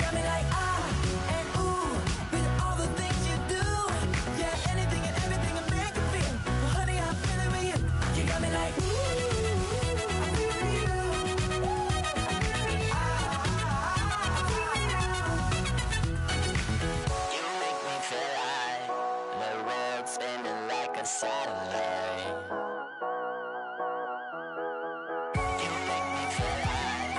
got me like and ooh with all the things you do. Yeah, anything and everything I make you feel. Well, honey, I'm feeling with you. You got me like ooh. Satellite. You make me feel like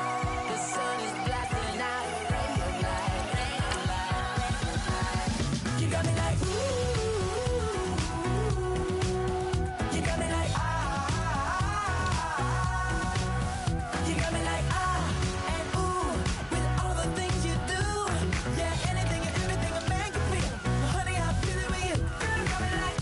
the sun is blasting out. Radio light, radio light. You got me like ooh. You got me like You got me like and ooh with all the things you do. Yeah, anything and everything I make you feel. Well, honey, I'm feeling with you. Girl, you got me like.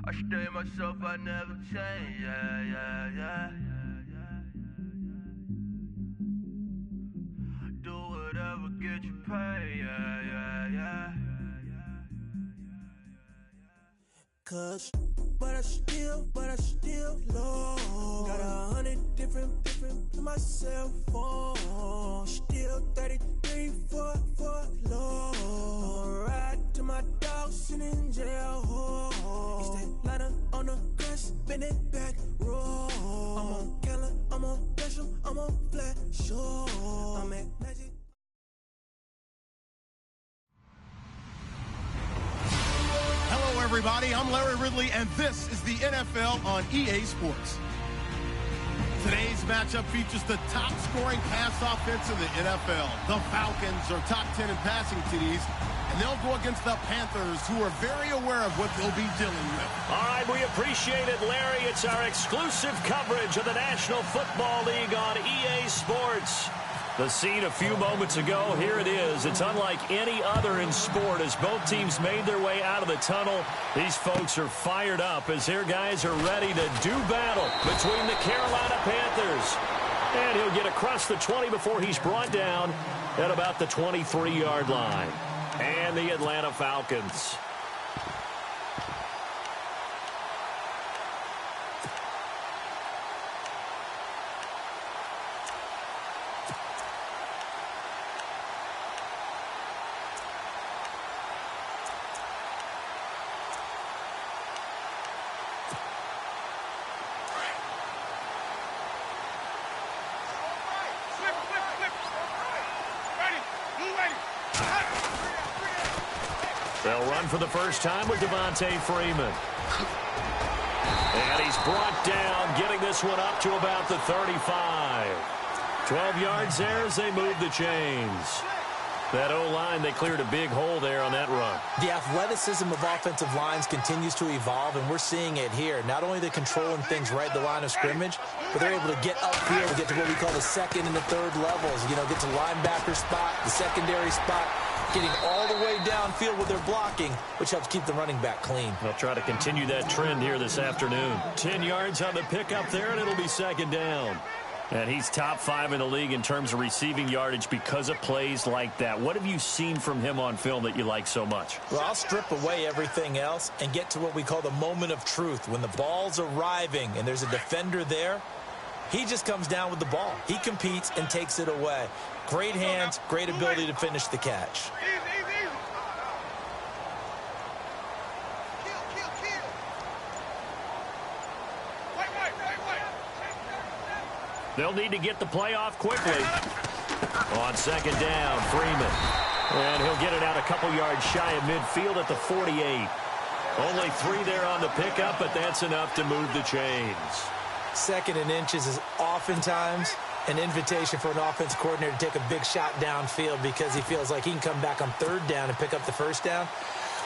I stay myself, I never change, yeah. Do whatever, get you paid, yeah. Cause, but I still low. Got 100 different in my cell phone. Still 33 for low. I'ma ride to my dog sitting in jail. It's that ladder on the grass, bend it back, roll. I'm on Keller, I'm on Bishop, I'm on Flat Shore. I'm at Magic. Hello, everybody. I'm Larry Ridley, and this is the NFL on EA Sports. Today's matchup features the top-scoring pass offense in the NFL. The Falcons are top 10 in passing TDs, and they'll go against the Panthers, who are very aware of what they'll be dealing with. All right, we appreciate it, Larry. It's our exclusive coverage of the National Football League on EA Sports. The scene a few moments ago, here it is. It's unlike any other in sport as both teams made their way out of the tunnel. These folks are fired up as their guys are ready to do battle between the Carolina Panthers. And he'll get across the 20 before he's brought down at about the 23-yard line. And the Atlanta Falcons. They'll run for the first time with Devontae Freeman. And he's brought down, getting this one up to about the 35. 12 yards there as they move the chains. That O-line, they cleared a big hole there on that run. The athleticism of offensive lines continues to evolve, and we're seeing it here. Not only are they controlling things right at the line of scrimmage, but they're able to get upfield and get to what we call the second and the third levels. You know, get to linebacker spot, the secondary spot, getting all the way downfield with their blocking, which helps keep the running back clean. They'll try to continue that trend here this afternoon. 10 yards on the pickup there, and it'll be second down. And he's top 5 in the league in terms of receiving yardage because of plays like that. What have you seen from him on film that you like so much? Well, I'll strip away everything else and get to what we call the moment of truth. When the ball's arriving and there's a defender there, he just comes down with the ball. He competes and takes it away. Great hands, great ability to finish the catch. They'll need to get the play off quickly. On second down, Freeman. And he'll get it out a couple yards shy of midfield at the 48. Only 3 there on the pickup, but that's enough to move the chains. Second and inches is oftentimes an invitation for an offense coordinator to take a big shot downfield because he feels like he can come back on third down and pick up the first down.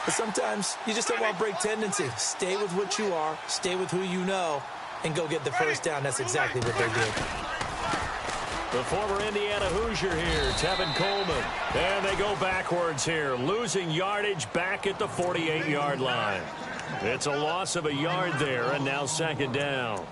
But sometimes you just don't want break tendency. Stay with what you are, stay with who you know, and go get the first down. That's exactly what they did. The former Indiana Hoosier here, Tevin Coleman. And they go backwards here, losing yardage back at the 48-yard line. It's a loss of a yard there, and now second down.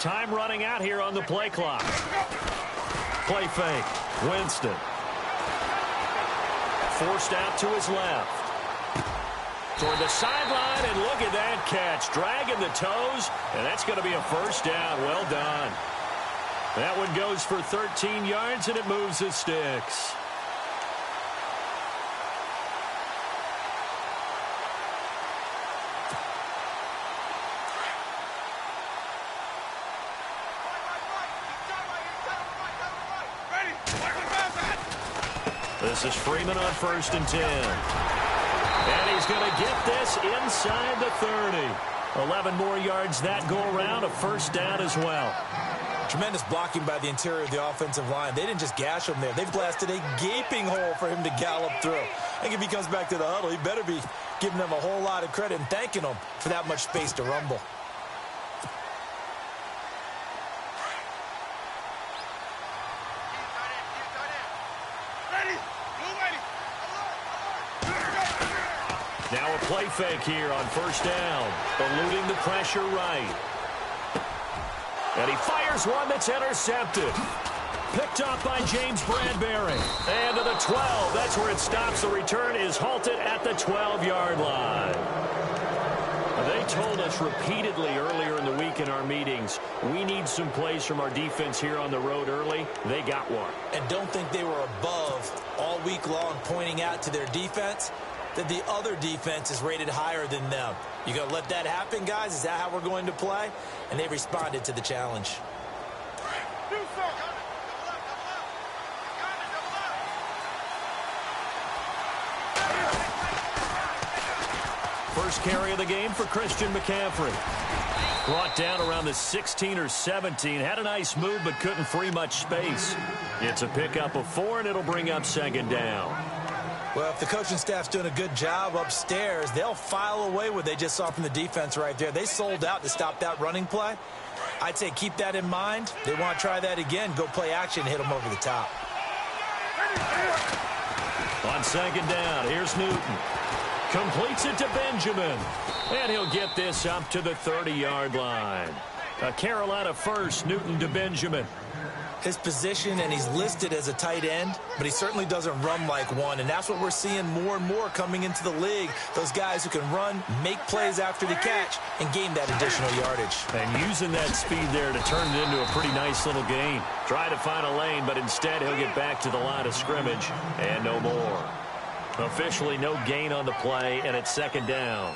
Time running out here on the play clock. Play fake. Winston. Forced out to his left. Toward the sideline, and look at that catch. Dragging the toes, and that's going to be a first down. Well done. That one goes for 13 yards, and it moves the sticks. This is Freeman on 1st and 10. And he's going to get this inside the 30. 11 more yards that go around, a first down as well. Tremendous blocking by the interior of the offensive line. They didn't just gash him there. They've blasted a gaping hole for him to gallop through. I think if he comes back to the huddle, he better be giving them a whole lot of credit and thanking them for that much space to rumble. Now a play fake here on first down. Eluding the pressure right. And he fires one that's intercepted. Picked up by James Bradbury. And to the 12. That's where it stops. The return is halted at the 12-yard line. They told us repeatedly earlier in the week in our meetings, we need some plays from our defense here on the road early. They got one. And don't think they were above all week long pointing out to their defense that the other defense is rated higher than them. You going to let that happen, guys? Is that how we're going to play? And they responded to the challenge. First carry of the game for Christian McCaffrey. Brought down around the 16 or 17. Had a nice move, but couldn't free much space. It's a pickup of 4, and it'll bring up second down. Well, if the coaching staff's doing a good job upstairs, they'll file away what they just saw from the defense right there. They sold out to stop that running play. I'd say keep that in mind. They want to try that again. Go play action, hit them over the top. On second down, here's Newton. Completes it to Benjamin. And he'll get this up to the 30-yard line. A Carolina first, Newton to Benjamin. His position, and he's listed as a tight end, but he certainly doesn't run like one, and that's what we're seeing more and more coming into the league. Those guys who can run, make plays after the catch, and gain that additional yardage. And using that speed there to turn it into a pretty nice little gain. Try to find a lane, but instead he'll get back to the line of scrimmage, and no more. Officially no gain on the play, and it's second down.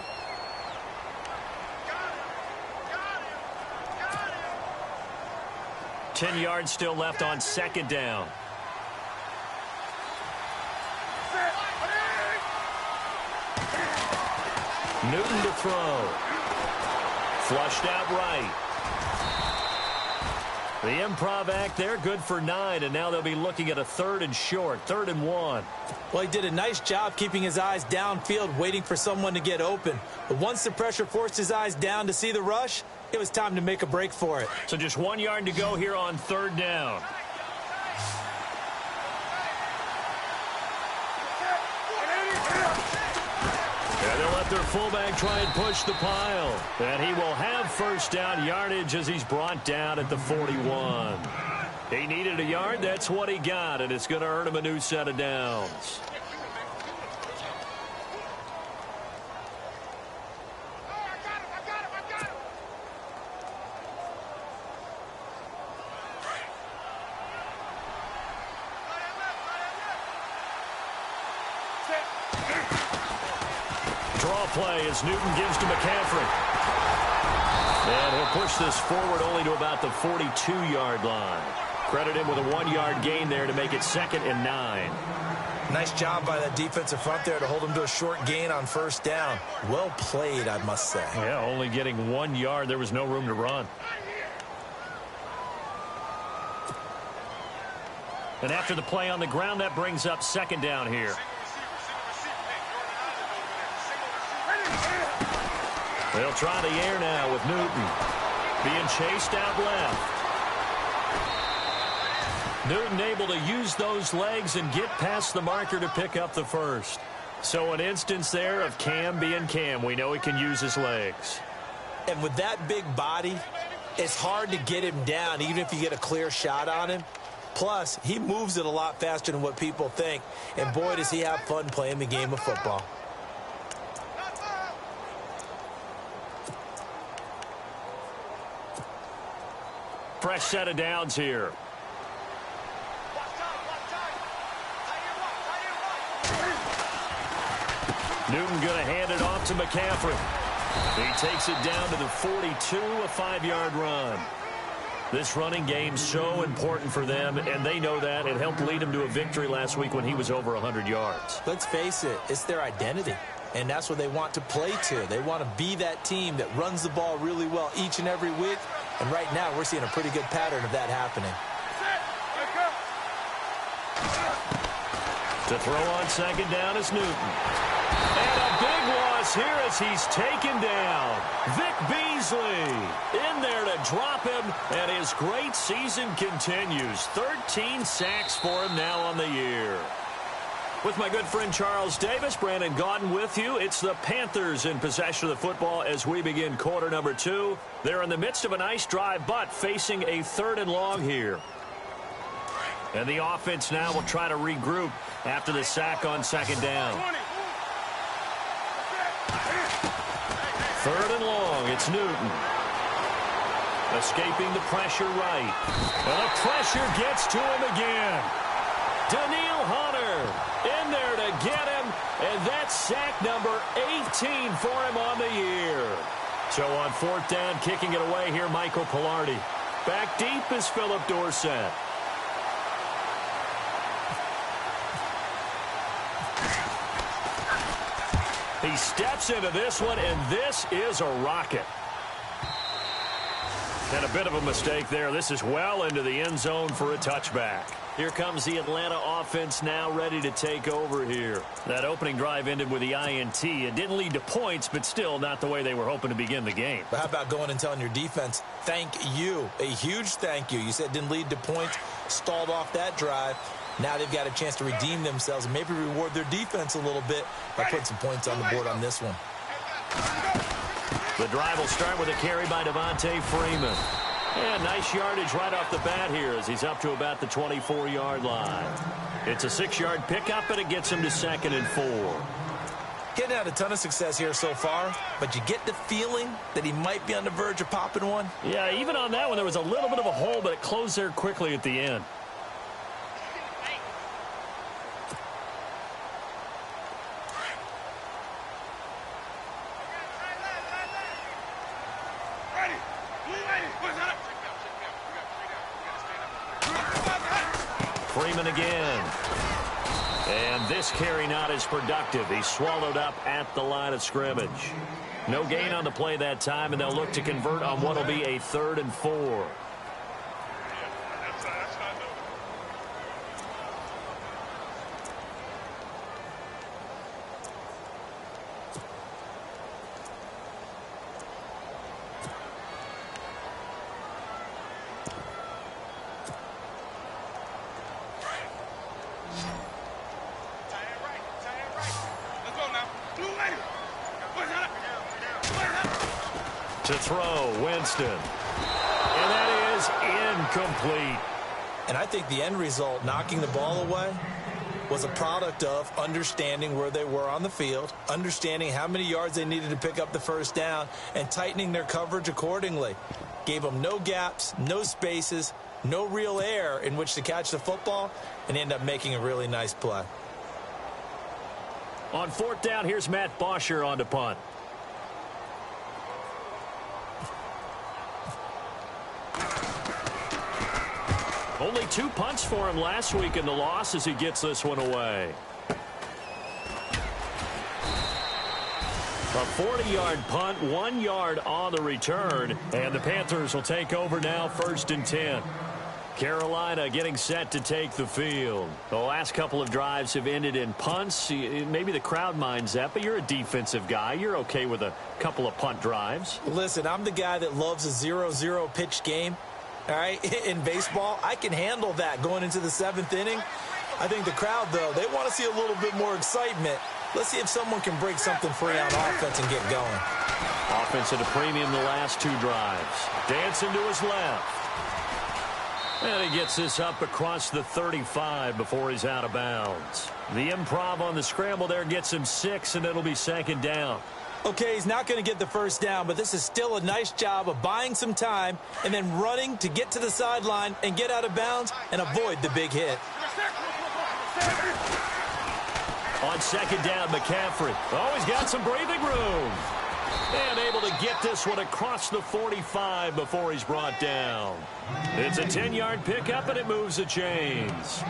10 yards still left on second down. Newton to throw. Flushed out right. The improv act there, good for 9, and now they'll be looking at a 3rd and short, 3rd and 1. Well, he did a nice job keeping his eyes downfield, waiting for someone to get open. But once the pressure forced his eyes down to see the rush, it was time to make a break for it. So just 1 yard to go here on 3rd down. And they'll let their fullback try and push the pile. And he will have first down yardage as he's brought down at the 41. He needed a yard. That's what he got, and it's going to earn him a new set of downs. Draw play as Newton gives to McCaffrey. And he'll push this forward only to about the 42-yard line. Credit him with a 1-yard gain there to make it 2nd and 9. Nice job by that defensive front there to hold him to a short gain on first down. Well played, I must say. Yeah, only getting 1 yard. There was no room to run. And after the play on the ground, that brings up 2nd down here. They'll try the air now with Newton. Being chased out left. Newton able to use those legs and get past the marker to pick up the first. So an instance there of Cam being Cam. We know he can use his legs. And with that big body, it's hard to get him down, even if you get a clear shot on him. Plus, he moves it a lot faster than what people think. And boy, does he have fun playing the game of football. Fresh set of downs here. Newton going to hand it off to McCaffrey. He takes it down to the 42, a 5-yard run. This running game so important for them, and they know that. It helped lead them to a victory last week when he was over 100 yards. Let's face it, it's their identity, and that's what they want to play to. They want to be that team that runs the ball really well each and every week, and right now we're seeing a pretty good pattern of that happening. To throw on 2nd down is Newton. And a big loss here as he's taken down. Vic Beasley in there to drop him, and his great season continues. 13 sacks for him now on the year. With my good friend Charles Davis, Brandon Gaudin with you. It's the Panthers in possession of the football as we begin quarter number 2. They're in the midst of a nice drive, but facing a 3rd and long here. And the offense now will try to regroup after the sack on 2nd down. 3rd and long, it's Newton. Escaping the pressure right. And the pressure gets to him again. Daniil Hunter in there to get him, and that's sack number 18 for him on the year. So on 4th down, kicking it away here, Michael Pilardi. Back deep is Philip Dorsett. He steps into this one, and this is a rocket. And a bit of a mistake there. This is well into the end zone for a touchback. Here comes the Atlanta offense now ready to take over here. That opening drive ended with the INT. It didn't lead to points, but still not the way they were hoping to begin the game. But how about going and telling your defense, thank you, a huge thank you. You said it didn't lead to points, stalled off that drive. Now they've got a chance to redeem themselves and maybe reward their defense a little bit by putting some points on the board on this one. The drive will start with a carry by Devontae Freeman. And nice yardage right off the bat here as he's up to about the 24-yard line. It's a 6-yard pickup, and it gets him to 2nd and 4. Getting out a ton of success here so far, but you get the feeling that he might be on the verge of popping one. Yeah, even on that one, there was a little bit of a hole, but it closed there quickly at the end. Freeman again. And this carry not as productive. He's swallowed up at the line of scrimmage. No gain on the play that time, and they'll look to convert on what will be a 3rd and 4. To throw, Winston. And that is incomplete. And I think the end result, knocking the ball away, was a product of understanding where they were on the field, understanding how many yards they needed to pick up the first down, and tightening their coverage accordingly. Gave them no gaps, no spaces, no real air in which to catch the football, and end up making a really nice play. On fourth down, here's Matt Bosher on to punt. Only 2 punts for him last week in the loss as he gets this one away. A 40-yard punt, 1 yard on the return, and the Panthers will take over now, 1st and 10. Carolina getting set to take the field. The last couple of drives have ended in punts. Maybe the crowd minds that, but you're a defensive guy. You're okay with a couple of punt drives. Listen, I'm the guy that loves a 0-0 pitch game. All right, in baseball, I can handle that going into the 7th inning. I think the crowd, though, they want to see a little bit more excitement. Let's see if someone can break something free on offense and get going. Offense at a premium the last 2 drives. Dancing to his left. And he gets this up across the 35 before he's out of bounds. The improv on the scramble there gets him 6, and it'll be 2nd down. Okay, he's not going to get the first down, but this is still a nice job of buying some time and then running to get to the sideline and get out of bounds and avoid the big hit. On 2nd down, McCaffrey. Oh, he's got some breathing room. And able to get this one across the 45 before he's brought down. It's a 10-yard pickup, and it moves the chains.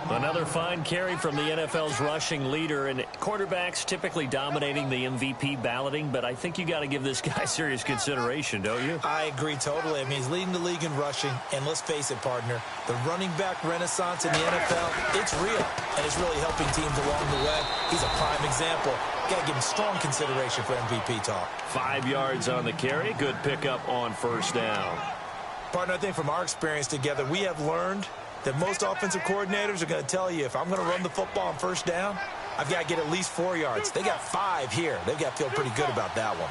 Another fine carry from the NFL's rushing leader, and quarterbacks typically dominating the MVP balloting, but I think you got to give this guy serious consideration, don't you? I agree totally. I mean, he's leading the league in rushing, and let's face it, partner, the running back renaissance in the NFL, it's real, and it's really helping teams along the way. He's a prime example. Got to give him strong consideration for MVP talk. 5 yards on the carry. Good pickup on 1st down. Partner, I think from our experience together, we have learned that most offensive coordinators are going to tell you, if I'm going to run the football on 1st down, I've got to get at least 4 yards. They got 5 here. They've got to feel pretty good about that one.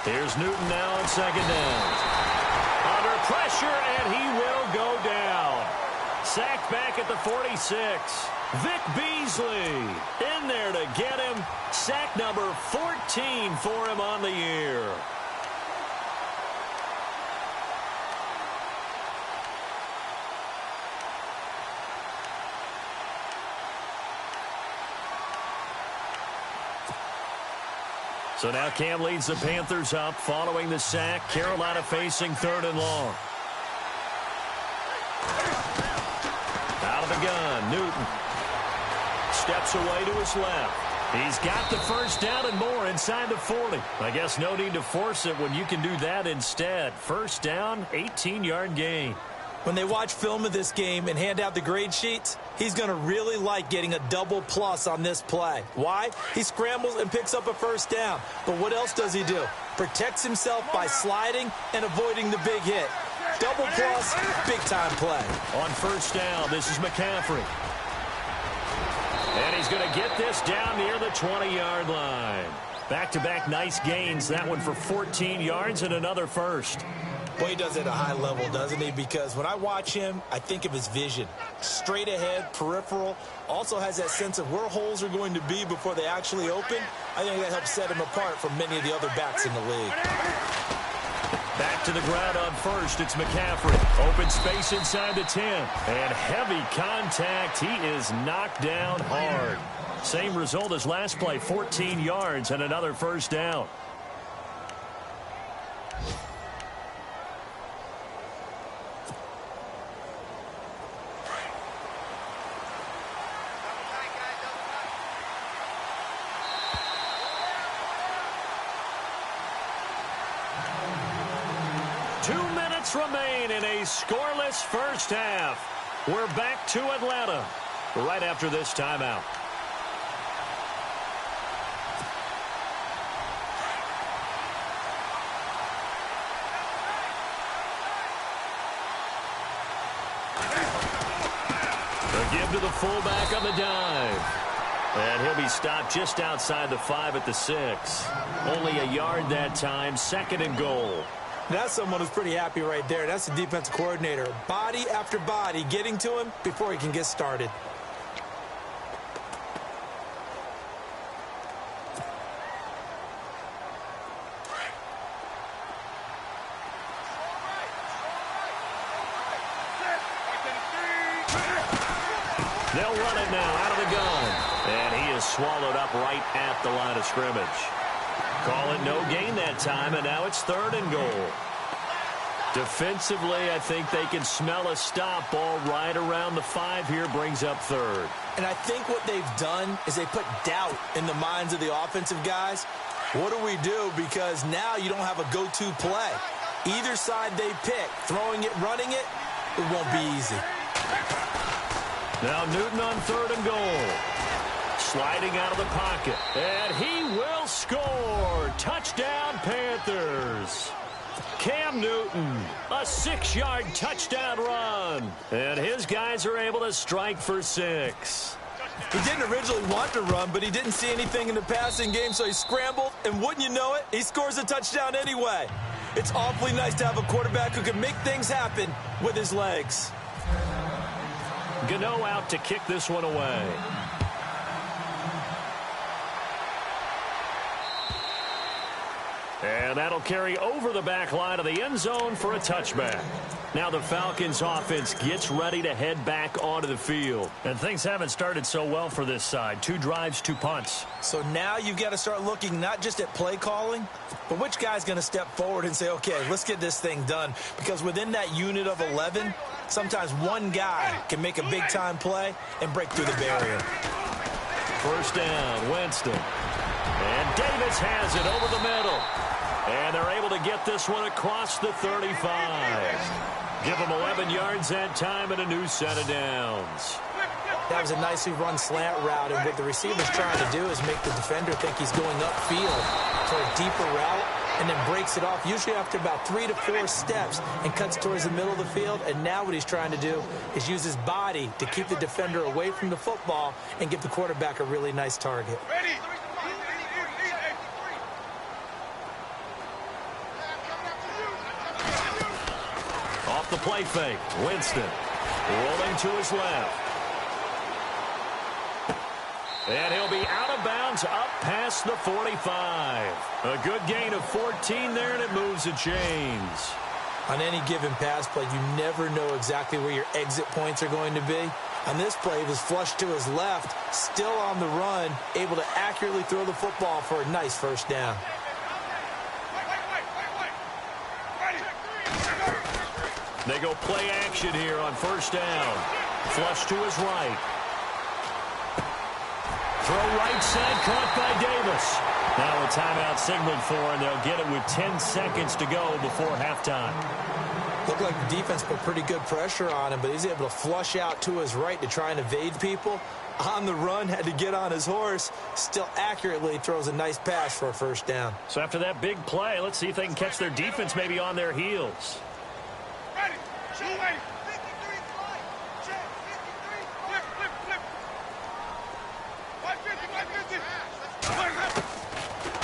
Here's Newton now on 2nd down. Under pressure, and he will go down. Sacked back at the 46. Vic Beasley in there to get him. Sack number 14 for him on the year. So now Cam leads the Panthers up following the sack. Carolina facing 3rd and long. Out of the gun, Newton. Steps away to his left. He's got the 1st down and more inside the 40. I guess no need to force it when you can do that instead. 1st down, 18-yard gain. When they watch film of this game and hand out the grade sheets, he's going to really like getting a double plus on this play. Why? He scrambles and picks up a 1st down. But what else does he do? Protects himself by sliding and avoiding the big hit. Double plus, big-time play. On 1st down, this is McCaffrey. And he's going to get this down near the 20-yard line. Back-to-back nice gains. That one for 14 yards and another 1st. Boy, he does it at a high level, doesn't he? Because when I watch him, I think of his vision. Straight ahead, peripheral. Also has that sense of where holes are going to be before they actually open. I think that helps set him apart from many of the other backs in the league. Back to the ground on 1st. It's McCaffrey. Open space inside the 10. And heavy contact. He is knocked down hard. Same result as last play. 14 yards and another 1st down. Remain in a scoreless 1st half. We're back to Atlanta right after this timeout. The give to the fullback on the dive. And he'll be stopped just outside the 5 at the 6. Only a yard that time. 2nd and goal. That's someone who's pretty happy right there. That's the defensive coordinator. Body after body getting to him before he can get started. They'll run it now out of the gun. And he is swallowed up right at the line of scrimmage. Call it no gain that time, and now it's 3rd and goal. Defensively, I think they can smell a stop ball right around the 5 here, brings up 3rd. And I think what they've done is they put doubt in the minds of the offensive guys. What do we do? Because now you don't have a go-to play. Either side they pick, throwing it, running it, it won't be easy. Now Newton on 3rd and goal. Sliding out of the pocket. And he will score. Touchdown, Panthers. Cam Newton, a 6-yard touchdown run. And his guys are able to strike for 6. He didn't originally want to run, but he didn't see anything in the passing game, so he scrambled. And wouldn't you know it, he scores a touchdown anyway. It's awfully nice to have a quarterback who can make things happen with his legs. Gano out to kick this one away. And that'll carry over the back line of the end zone for a touchback. Now the Falcons offense gets ready to head back onto the field. And things haven't started so well for this side. 2 drives, 2 punts. So now you've got to start looking not just at play calling, but which guy's going to step forward and say, okay, let's get this thing done. Because within that unit of 11, sometimes one guy can make a big-time play and break through the barrier. 1st down, Winston. And Davis has it over the middle. And they're able to get this one across the 35. Give them 11 yards that time and a new set of downs. That was a nicely run slant route, and what the receiver's trying to do is make the defender think he's going upfield for a deeper route, and then breaks it off, usually after about 3 to 4 steps, and cuts towards the middle of the field. And now what he's trying to do is use his body to keep the defender away from the football and give the quarterback a really nice target. Off the play fake, Winston rolling to his left. And he'll be out of bounds up past the 45. A good gain of 14 there, and it moves the chains. On any given pass play, you never know exactly where your exit points are going to be. On this play, he was flushed to his left, still on the run, able to accurately throw the football for a nice 1st down. They go play action here on 1st down. Flush to his right. Throw right side, caught by Davis. Now a timeout signaled for, and they'll get it with 10 seconds to go before halftime. Looked like the defense put pretty good pressure on him, but he's able to flush out to his right to try and evade people. On the run, had to get on his horse. Still accurately throws a nice pass for a 1st down. So after that big play, let's see if they can catch their defense maybe on their heels.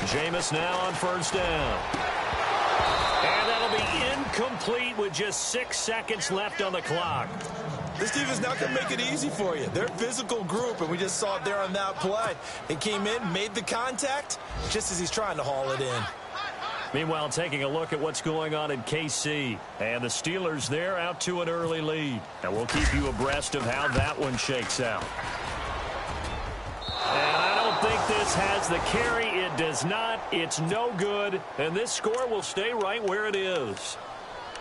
Jameis now on 1st down. And that'll be incomplete with just 6 seconds left on the clock. This defense now can make it easy for you. They're a physical group, and we just saw it there on that play. He came in, made the contact, just as he's trying to haul it in. Meanwhile, taking a look at what's going on in KC. And the Steelers there out to an early lead. And we'll keep you abreast of how that one shakes out. And I don't think this has the carry. It does not. It's no good. And this score will stay right where it is.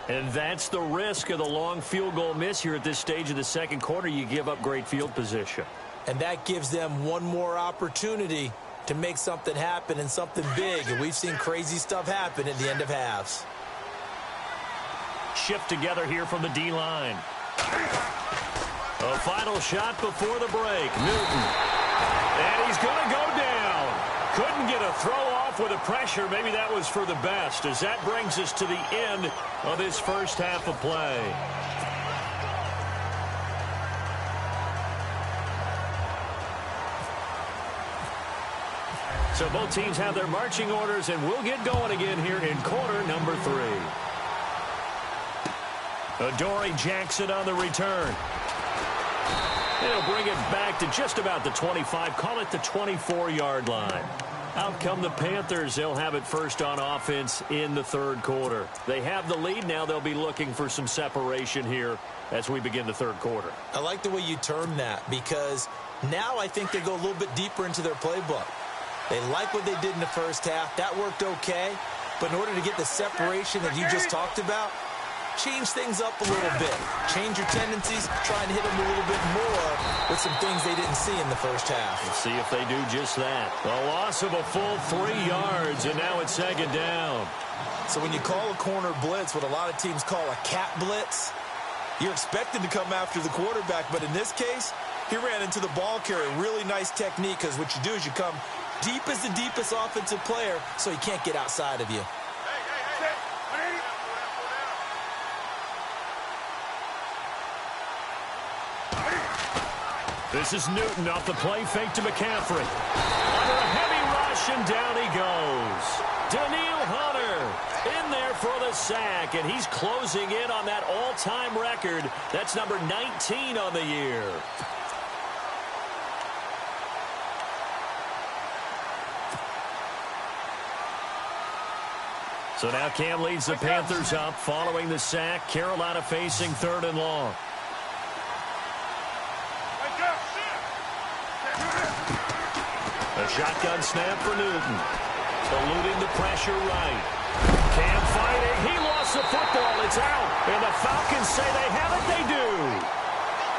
And that's the risk of the long field goal miss here at this stage of the 2nd quarter. You give up great field position. And that gives them one more opportunity to make something happen and something big. And we've seen crazy stuff happen at the end of halves. Shift together here from the D-line. A final shot before the break. Newton. And he's going to go down. Couldn't get a throw off with the pressure. Maybe that was for the best, as that brings us to the end of this 1st half of play. So both teams have their marching orders, and we'll get going again here in quarter number 3. Adoree Jackson on the return. He'll bring it back to just about the 25, call it the 24-yard line. Out come the Panthers. They'll have it first on offense in the third quarter. They have the lead. Now they'll be looking for some separation here as we begin the third quarter. I like the way you term that, because now I think they go a little bit deeper into their playbook. They like what they did in the first half. That worked okay. But in order to get the separation that you just talked about, change things up a little bit. Change your tendencies, try and hit them a little bit more with some things they didn't see in the first half. Let's see if they do just that. A loss of a full 3 yards, and now it's second down. So when you call a corner blitz, what a lot of teams call a cat blitz, you're expected to come after the quarterback. But in this case, he ran into the ball carrier. Really nice technique, because what you do is you come deep as the deepest offensive player, so he can't get outside of you. This is Newton off the play fake to McCaffrey. Under a heavy rush, and down he goes. Danielle Hunter in there for the sack, and he's closing in on that all-time record. That's number 19 on the year. So now Cam leads the Panthers up following the sack. Carolina facing 3rd and long. A shotgun snap for Newton. Eluding the pressure right. Cam fighting. He lost the football. It's out. And the Falcons say they have it. They do.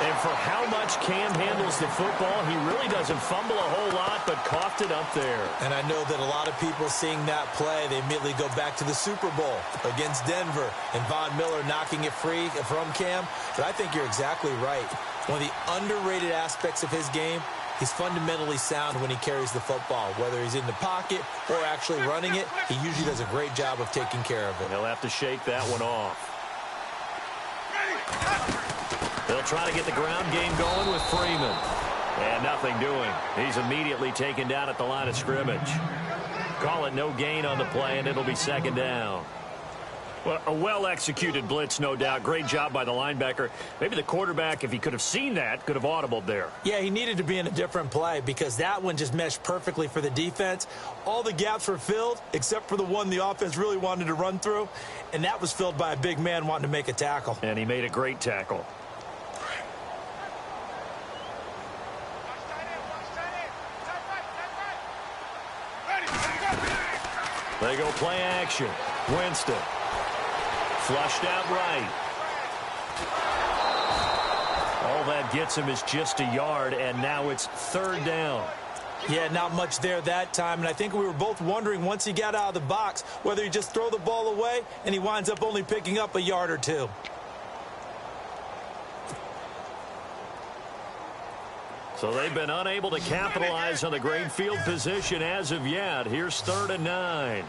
And for how much Cam handles the football, he really doesn't fumble a whole lot, but coughed it up there. And I know that a lot of people seeing that play, they immediately go back to the Super Bowl against Denver and Von Miller knocking it free from Cam. But I think you're exactly right. One of the underrated aspects of his game, he's fundamentally sound when he carries the football. Whether he's in the pocket or actually running it, he usually does a great job of taking care of it. He'll have to shake that one off. They'll try to get the ground game going with Freeman. And nothing doing. He's immediately taken down at the line of scrimmage. Call it no gain on the play, and it'll be second down. Well, a well-executed blitz, no doubt. Great job by the linebacker. Maybe the quarterback, if he could have seen that, could have audibled there. Yeah, he needed to be in a different play, because that one just meshed perfectly for the defense. All the gaps were filled, except for the one the offense really wanted to run through, and that was filled by a big man wanting to make a tackle. And he made a great tackle. They go play action. Winston. Flushed out right. All that gets him is just a yard, and now it's 3rd down. Yeah, not much there that time, and I think we were both wondering once he got out of the box whether he just throw the ball away, and he winds up only picking up a yard or two. So they've been unable to capitalize on the great field position as of yet. Here's 3rd and 9.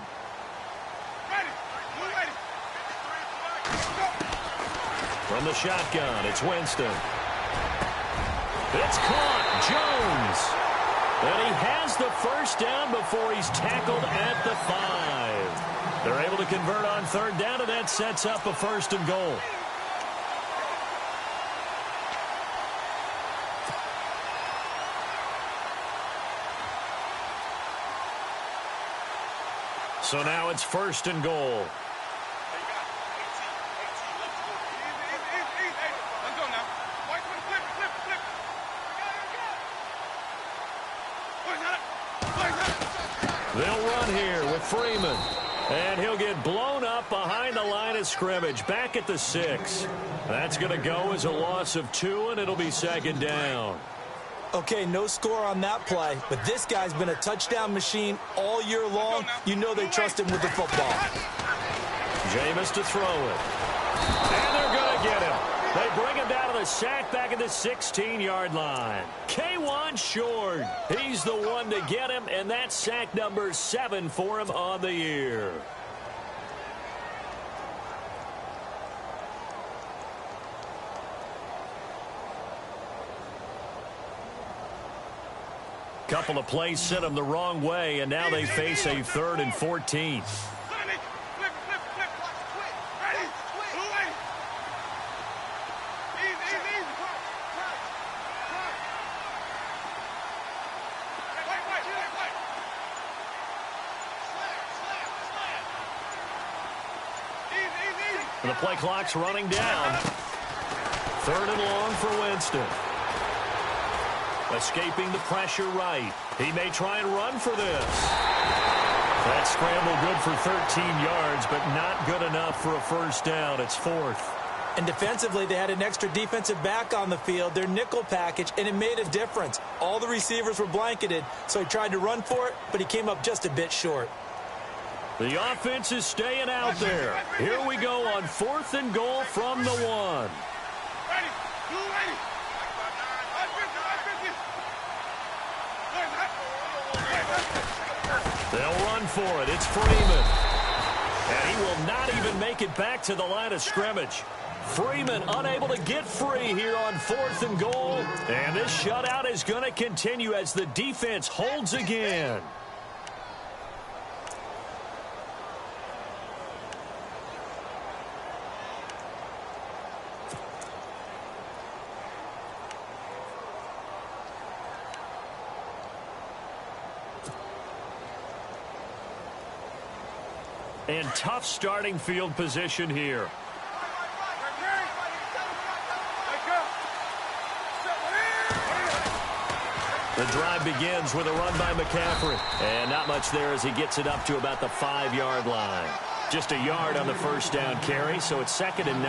From the shotgun, it's Winston. It's caught. Jones. And he has the first down before he's tackled at the 5. They're able to convert on 3rd down, and that sets up a 1st and goal. So now it's 1st and goal. They'll run here with Freeman. And he'll get blown up behind the line of scrimmage. Back at the 6. That's going to go as a loss of 2, and it'll be 2nd down. Okay, no score on that play, but this guy's been a touchdown machine all year long. You know they trust him with the football. Jameis to throw it. And they're going to get him. They bring him down to the sack back at the 16-yard line. K1 Short. He's the one to get him, and that's sack number 7 for him on the year. Couple of plays sent them the wrong way, and now they face a 3rd and 14. And the play clock's running down. 3rd and long for Winston. Escaping the pressure right. He may try and run for this. That scramble good for 13 yards, but not good enough for a first down. It's 4th. And defensively, they had an extra defensive back on the field, their nickel package, and it made a difference. All the receivers were blanketed, so he tried to run for it, but he came up just a bit short. The offense is staying out there. Here we go on 4th and goal from the 1. They'll run for it. It's Freeman. And he will not even make it back to the line of scrimmage. Freeman unable to get free here on 4th and goal. And this shutout is going to continue as the defense holds again. And tough starting field position here. The drive begins with a run by McCaffrey. And not much there as he gets it up to about the 5-yard line. Just a yard on the first down carry, so it's 2nd and 9.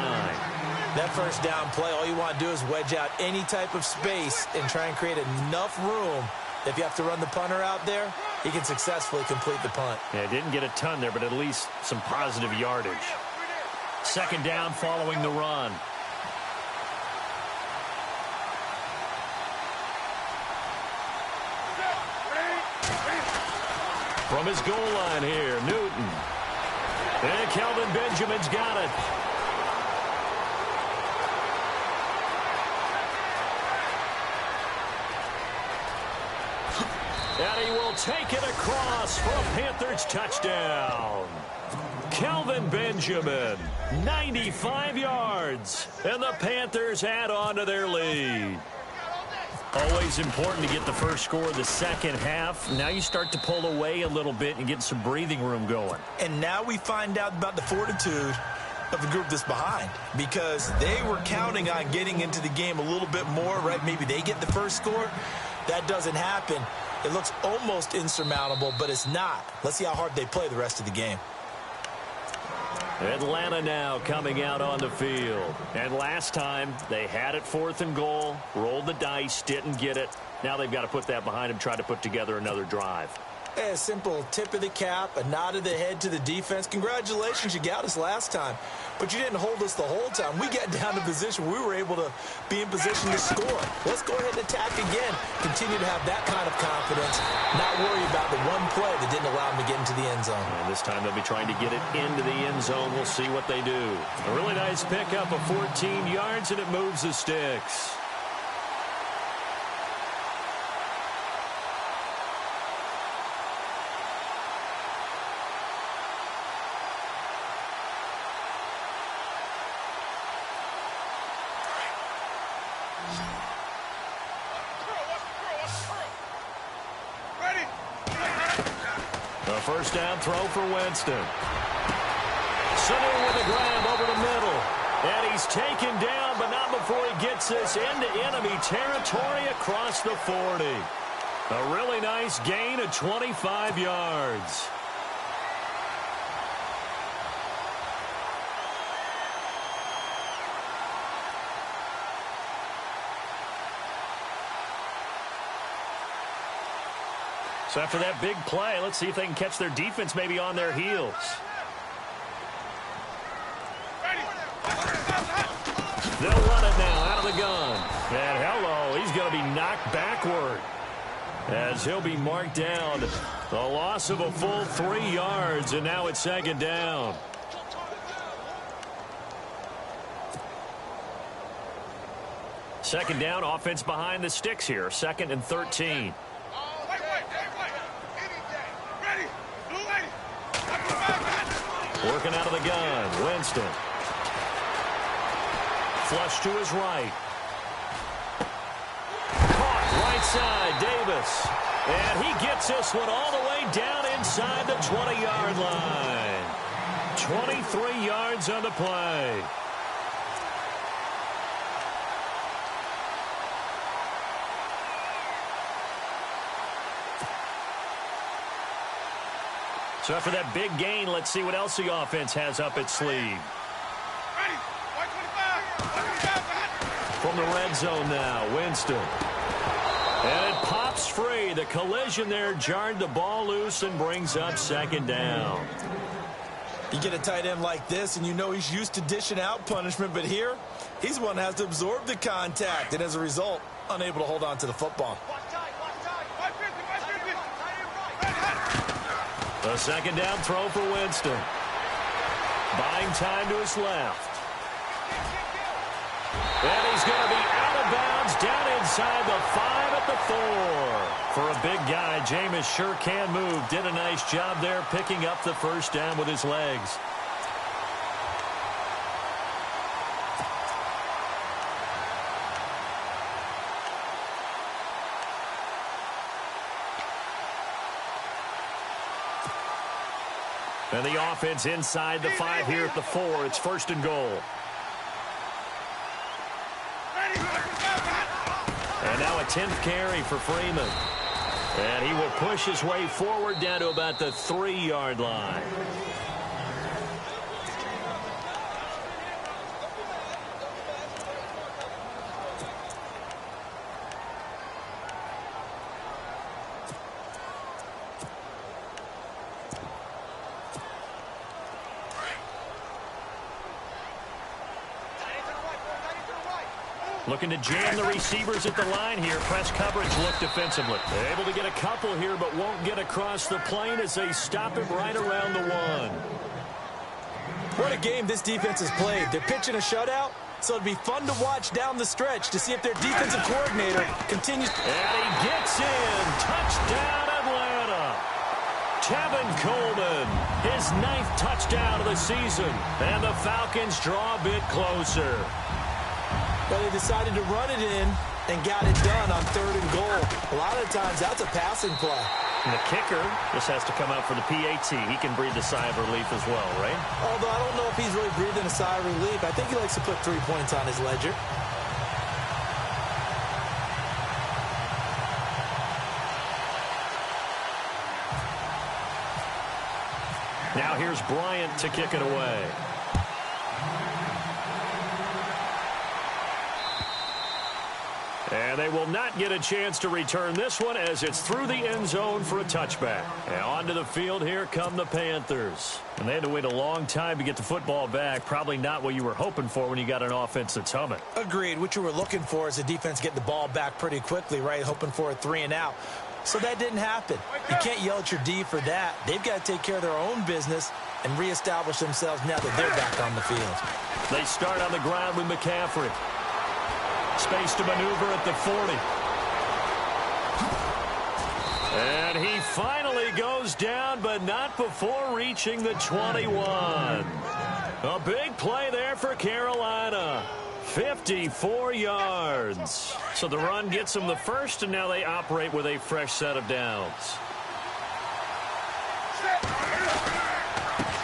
That first down play, all you want to do is wedge out any type of space and try and create enough room. If you have to run the punter out there, he can successfully complete the punt. Yeah, didn't get a ton there, but at least some positive yardage. 2nd down following the run. From his goal line here, Newton. And Kelvin Benjamin's got it. And he will take it across for a Panthers touchdown. Kelvin Benjamin, 95 yards. And the Panthers add on to their lead. Always important to get the first score of the second half. Now you start to pull away a little bit and get some breathing room going. And now we find out about the fortitude of the group that's behind, because they were counting on getting into the game a little bit more, right? Maybe they get the first score. That doesn't happen. It looks almost insurmountable, but it's not. Let's see how hard they play the rest of the game. Atlanta now coming out on the field. And last time, they had it 4th and goal, rolled the dice, didn't get it. Now they've got to put that behind them, try to put together another drive. A simple tip of the cap, a nod of the head to the defense. Congratulations, you got us last time. But you didn't hold us the whole time. We got down to position where we were able to be in position to score. Let's go ahead and attack again. Continue to have that kind of confidence. Not worry about the one play that didn't allow them to get into the end zone. And this time they'll be trying to get it into the end zone. We'll see what they do. A really nice pickup of 14 yards, and it moves the sticks. First down throw for Winston. Sanu with a grab over the middle. And he's taken down, but not before he gets this into enemy territory across the 40. A really nice gain of 25 yards. So after that big play, let's see if they can catch their defense maybe on their heels. They'll run it now out of the gun. And hello, he's going to be knocked backward as he'll be marked down. The loss of a full 3 yards, and now it's 2nd down. Second down, offense behind the sticks here. 2nd and 13. Working out of the gun, Winston. Flush to his right. Caught right side, Davis. And he gets this one all the way down inside the 20-yard line. 23 yards on the play. So after that big gain, let's see what else the offense has up its sleeve. From the red zone now, Winston. And it pops free. The collision there jarred the ball loose and brings up second down. You get a tight end like this, and you know he's used to dishing out punishment, but here, he's one that has to absorb the contact, and as a result, unable to hold on to the football. The second down throw for Winston. Buying time to his left. And he's going to be out of bounds down inside the 5 at the 4. For a big guy, Jameis sure can move. Did a nice job there picking up the first down with his legs. And the offense inside the 5 here at the 4. It's first and goal. And now a 10th carry for Freeman. And he will push his way forward down to about the 3-yard line. Looking to jam the receivers at the line here. Press coverage look defensively. They're able to get a couple here, but won't get across the plane as they stop him right around the 1. What a game this defense has played. They're pitching a shutout, so it'd be fun to watch down the stretch to see if their defensive coordinator continues. And he gets in. Touchdown, Atlanta. Tevin Coleman, his 9th touchdown of the season. And the Falcons draw a bit closer. Well, they decided to run it in and got it done on 3rd and goal. A lot of times, that's a passing play. And the kicker just has to come out for the PAT. He can breathe a sigh of relief as well, right? Although I don't know if he's really breathing a sigh of relief. I think he likes to put 3 points on his ledger. Now here's Bryant to kick it away. And they will not get a chance to return this one as it's through the end zone for a touchback. And onto the field here come the Panthers. And they had to wait a long time to get the football back. Probably not what you were hoping for when you got an offense that's humming. Agreed. What you were looking for is the defense getting the ball back pretty quickly, right? Hoping for a 3 and out. So that didn't happen. You can't yell at your D for that. They've got to take care of their own business and reestablish themselves now that they're back on the field. They start on the ground with McCaffrey. Space to maneuver at the 40. And he finally goes down, but not before reaching the 21. A big play there for Carolina. 54 yards. So the run gets them the first, and now they operate with a fresh set of downs.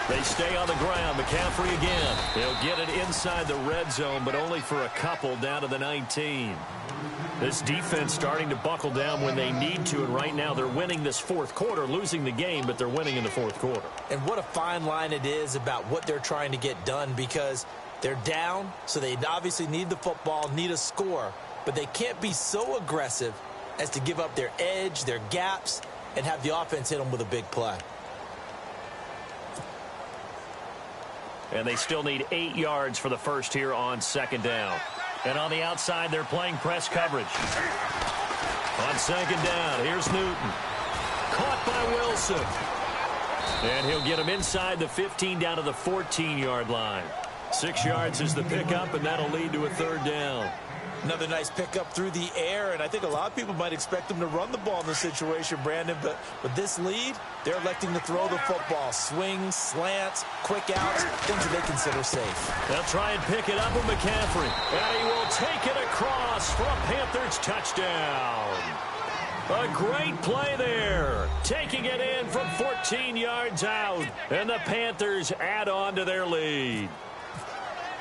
They stay on the ground. McCaffrey again. He'll get it inside the red zone, but only for a couple down to the 19. This defense starting to buckle down when they need to, and right now they're winning this 4th quarter, losing the game, but they're winning in the 4th quarter. And what a fine line it is about what they're trying to get done, because they're down, so they obviously need the football, need a score, but they can't be so aggressive as to give up their edge, their gaps, and have the offense hit them with a big play. And they still need 8 yards for the first here on 2nd down. And on the outside, they're playing press coverage. On 2nd down, here's Newton. Caught by Wilson. And he'll get him inside the 15 down to the 14-yard line. 6 yards is the pickup, and that'll lead to a 3rd down. Another nice pickup through the air, and I think a lot of people might expect them to run the ball in this situation, Brandon, but with this lead, they're electing to throw the football. Swings, slants, quick outs, things that they consider safe. They'll try and pick it up with McCaffrey, and he will take it across for a Panthers touchdown. A great play there. Taking it in from 14 yards out. And the Panthers add on to their lead.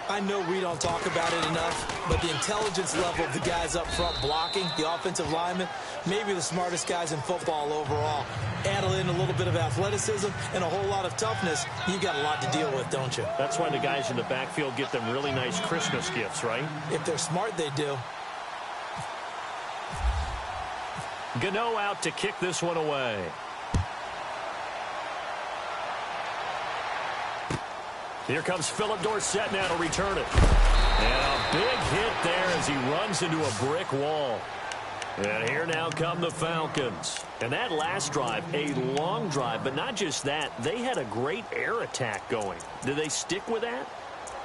I know we don't talk about it enough, but the intelligence level of the guys up front blocking, the offensive linemen, maybe the smartest guys in football overall. Add in a little bit of athleticism and a whole lot of toughness, you got a lot to deal with, don't you? That's why the guys in the backfield get them really nice Christmas gifts, right? If they're smart, they do. Gano out to kick this one away. Here comes Philip Dorsett now to return it. And a big hit there as he runs into a brick wall. And here now come the Falcons. And that last drive, a long drive, but not just that. They had a great air attack going. Do they stick with that?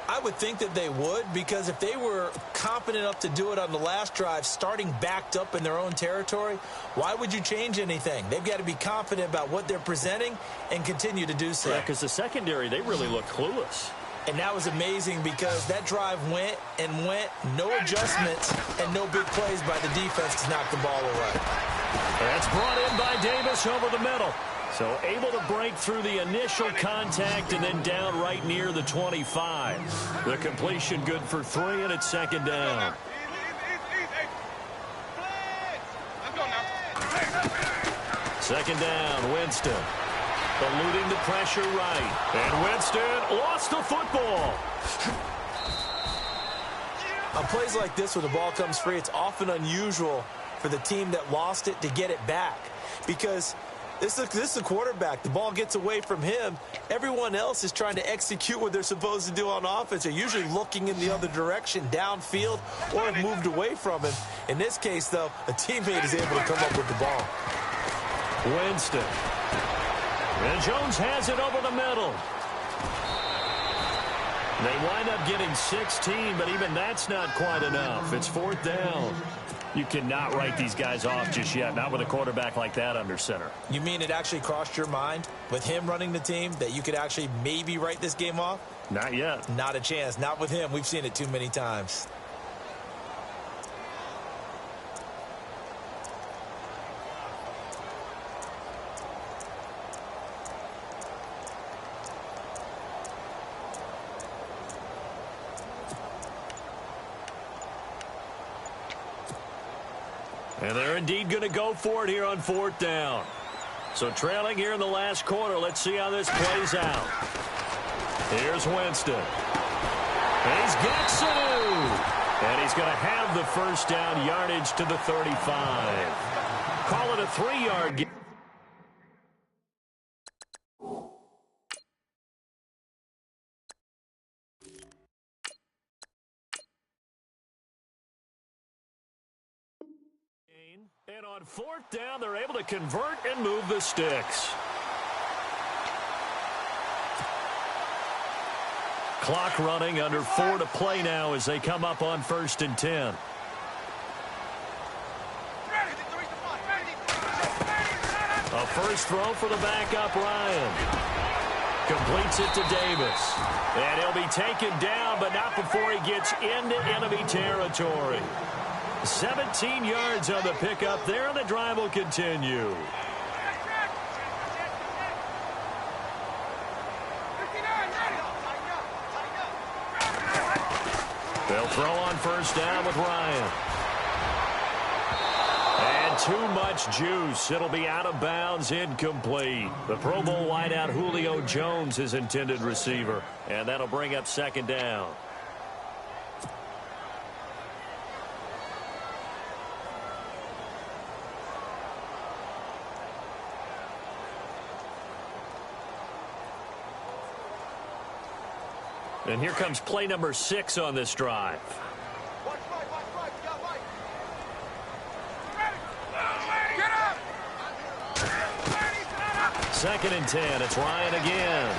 I would think that they would, because if they were confident enough to do it on the last drive, starting backed up in their own territory, why would you change anything? They've got to be confident about what they're presenting and continue to do so. Yeah, because the secondary, they really look clueless. And that was amazing because that drive went and went, no adjustments and no big plays by the defense to knock the ball away. That's brought in by Davis over the middle. So able to break through the initial contact and then down right near the 25. The completion good for 3, and it's second down. Second down, Winston. Eluding the pressure right. And Winston lost the football. On plays like this where the ball comes free, it's often unusual for the team that lost it to get it back. Because this is a quarterback. The ball gets away from him. Everyone else is trying to execute what they're supposed to do on offense. They're usually looking in the other direction, downfield, or have moved away from him. In this case, though, a teammate is able to come up with the ball. Winston. And Jones has it over the middle. They wind up getting 16, but even that's not quite enough. It's fourth down. You cannot write these guys off just yet, not with a quarterback like that under center. You mean it actually crossed your mind with him running the team that you could actually maybe write this game off? Not yet. Not a chance. Not with him. We've seen it too many times. And they're indeed going to go for it here on fourth down. So trailing here in the last quarter. Let's see how this plays out. Here's Winston. And he's got Sanu. And he's going to have the first down, yardage to the 35. Call it a 3-yard gain. And on fourth down, they're able to convert and move the sticks. Clock running, under 4 to play now as they come up on 1st and 10. A first throw for the backup, Ryan. Completes it to Davis. And he'll be taken down, but not before he gets into enemy territory. 17 yards on the pickup there, and the drive will continue. They'll throw on first down with Ryan. And too much juice. It'll be out of bounds, incomplete. The Pro Bowl wideout Julio Jones is intended receiver, and that'll bring up second down. And here comes play number 6 on this drive. Second and 10. It's Ryan again.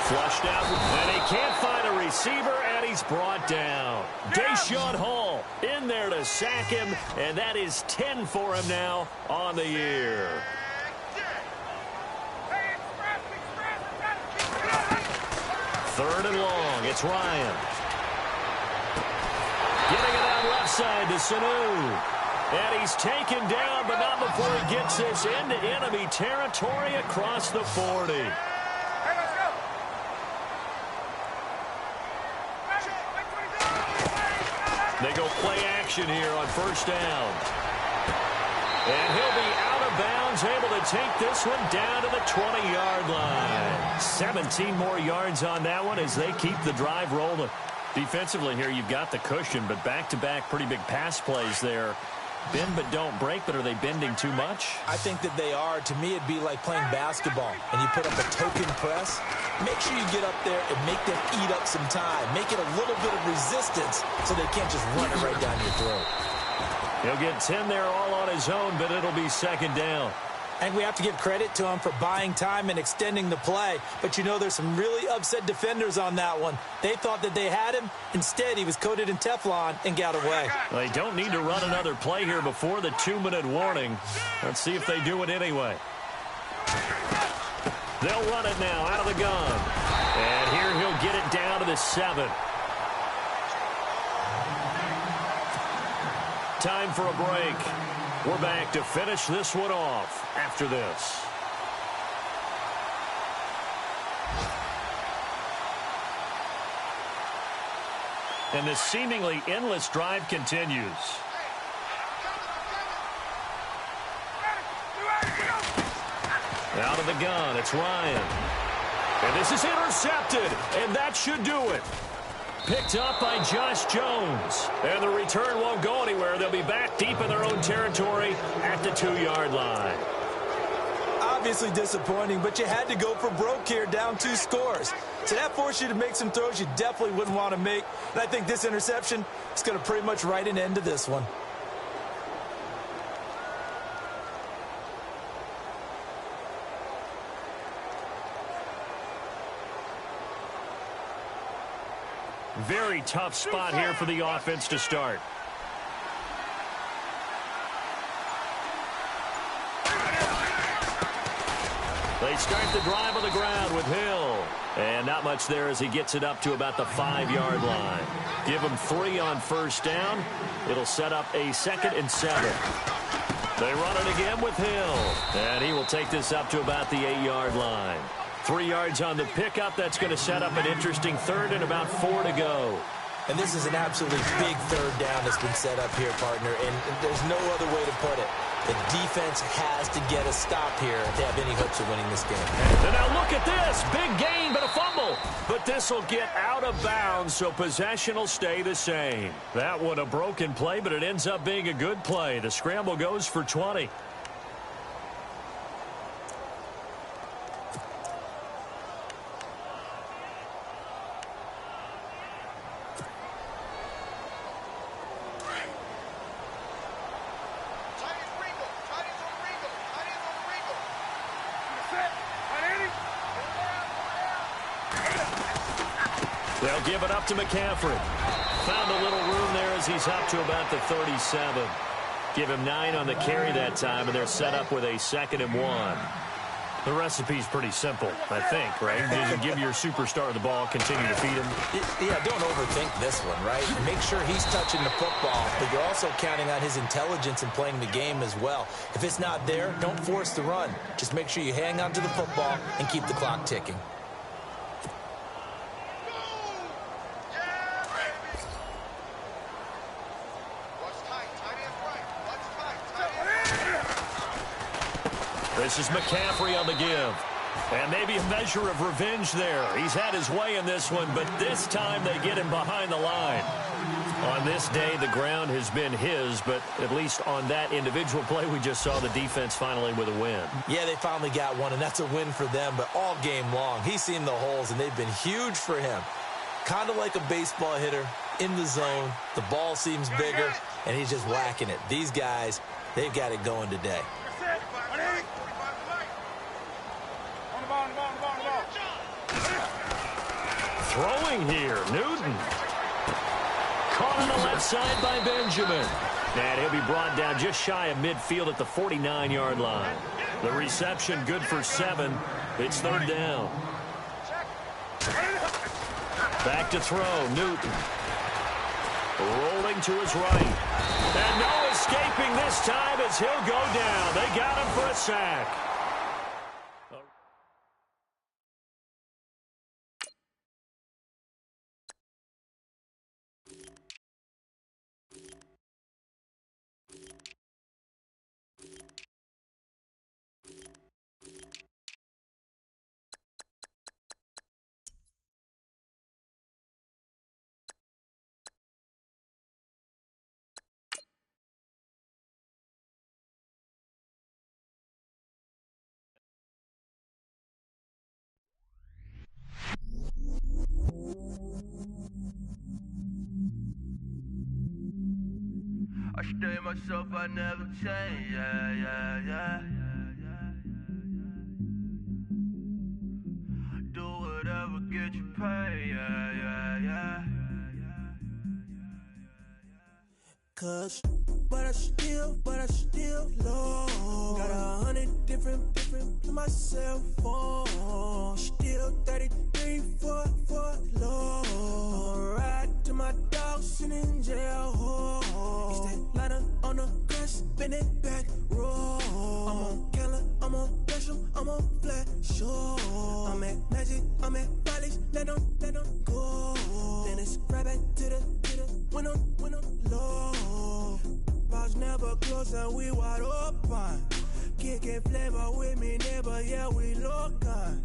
Flushed out, and he can't find a receiver, and he's brought down. Deshaun Hall in there to sack him, and that is 10 for him now on the year. Third and long. It's Ryan. Getting it out left side to Sanu. And he's taken down, but not before he gets this into enemy territory across the 40. They go play action here on first down. And he'll be out of bounds, able to take this one down to the 20-yard line. 17 more yards on that one as they keep the drive rolling. Defensively here, you've got the cushion, but back-to-back pretty big pass plays there. Bend but don't break, but are they bending too much? I think that they are. To me, it'd be like playing basketball, and you put up a token press. Make sure you get up there and make them eat up some time. Make it a little bit of resistance so they can't just run it right down your throat. He'll get 10 there all on his own, but it'll be second down. And we have to give credit to him for buying time and extending the play. But you know there's some really upset defenders on that one. They thought that they had him. Instead, he was coated in Teflon and got away. They don't need to run another play here before the 2-minute warning. Let's see if they do it anyway. They'll run it now out of the gun. And here he'll get it down to the 7. Time for a break. We're back to finish this one off after this. And this seemingly endless drive continues. Out of the gun, it's Ryan. And this is intercepted, and that should do it. Picked up by Josh Jones. And the return won't go anywhere. They'll be back deep in their own territory at the 2-yard line. Obviously disappointing, but you had to go for broke here, down 2 scores. So that forced you to make some throws you definitely wouldn't want to make. And I think this interception is going to pretty much write an end to this one. Very tough spot here for the offense to start. They start the drive on the ground with Hill. And not much there as he gets it up to about the 5-yard line. Give him 3 on first down. It'll set up a 2nd and 7. They run it again with Hill. And he will take this up to about the 8-yard line. 3 yards on the pickup. That's going to set up an interesting 3rd and about 4 to go. And this is an absolutely big 3rd down that's been set up here, partner. And there's no other way to put it. The defense has to get a stop here if they have any hopes of winning this game. And now look at this. Big gain, but a fumble. But this will get out of bounds, so possession will stay the same. That one a broken play, but it ends up being a good play. The scramble goes for 20. They'll give it up to McCaffrey. Found a little room there as he's up to about the 37. Give him 9 on the carry that time, and they're set up with a 2nd and 1. The recipe's pretty simple, I think, right? You give your superstar the ball, continue to feed him. Yeah, don't overthink this one, right? Make sure he's touching the football, but you're also counting on his intelligence in playing the game as well. If it's not there, don't force the run. Just make sure you hang on to the football and keep the clock ticking. This is McCaffrey on the give. And maybe a measure of revenge there. He's had his way in this one, but this time they get him behind the line. On this day, the ground has been his, but at least on that individual play, we just saw the defense finally with a win. Yeah, they finally got one, and that's a win for them, but all game long, he's seen the holes, and they've been huge for him. Kind of like a baseball hitter in the zone. The ball seems bigger, and he's just whacking it. These guys, they've got it going today. Throwing here, Newton. Caught on the left side by Benjamin. And he'll be brought down just shy of midfield at the 49-yard line. The reception good for 7. It's 3rd down. Back to throw, Newton. Rolling to his right. And Noah's escaping this time as he'll go down. They got him for a sack. I stay myself, I never change, yeah. Do whatever, get you paid, yeah. Cause, but I still low. Got 100 different to my cell phone. Still 33 for low. I'ma ride to my dog sitting in jail. It's that liner on the grass, spin it back, roll. I'm on Keller, I'm on Gresham, I'm on Flat Shore. I'm at Magic, I'm at Follies, let them go. Then it's right back to the when I'm low. Bars never close and we wide open. Kicking flavor with me, neighbor, yeah, we local.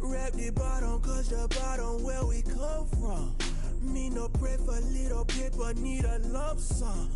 Rap the bottom, cause the bottom where we come from. Me no pray for little paper, need a lump sum.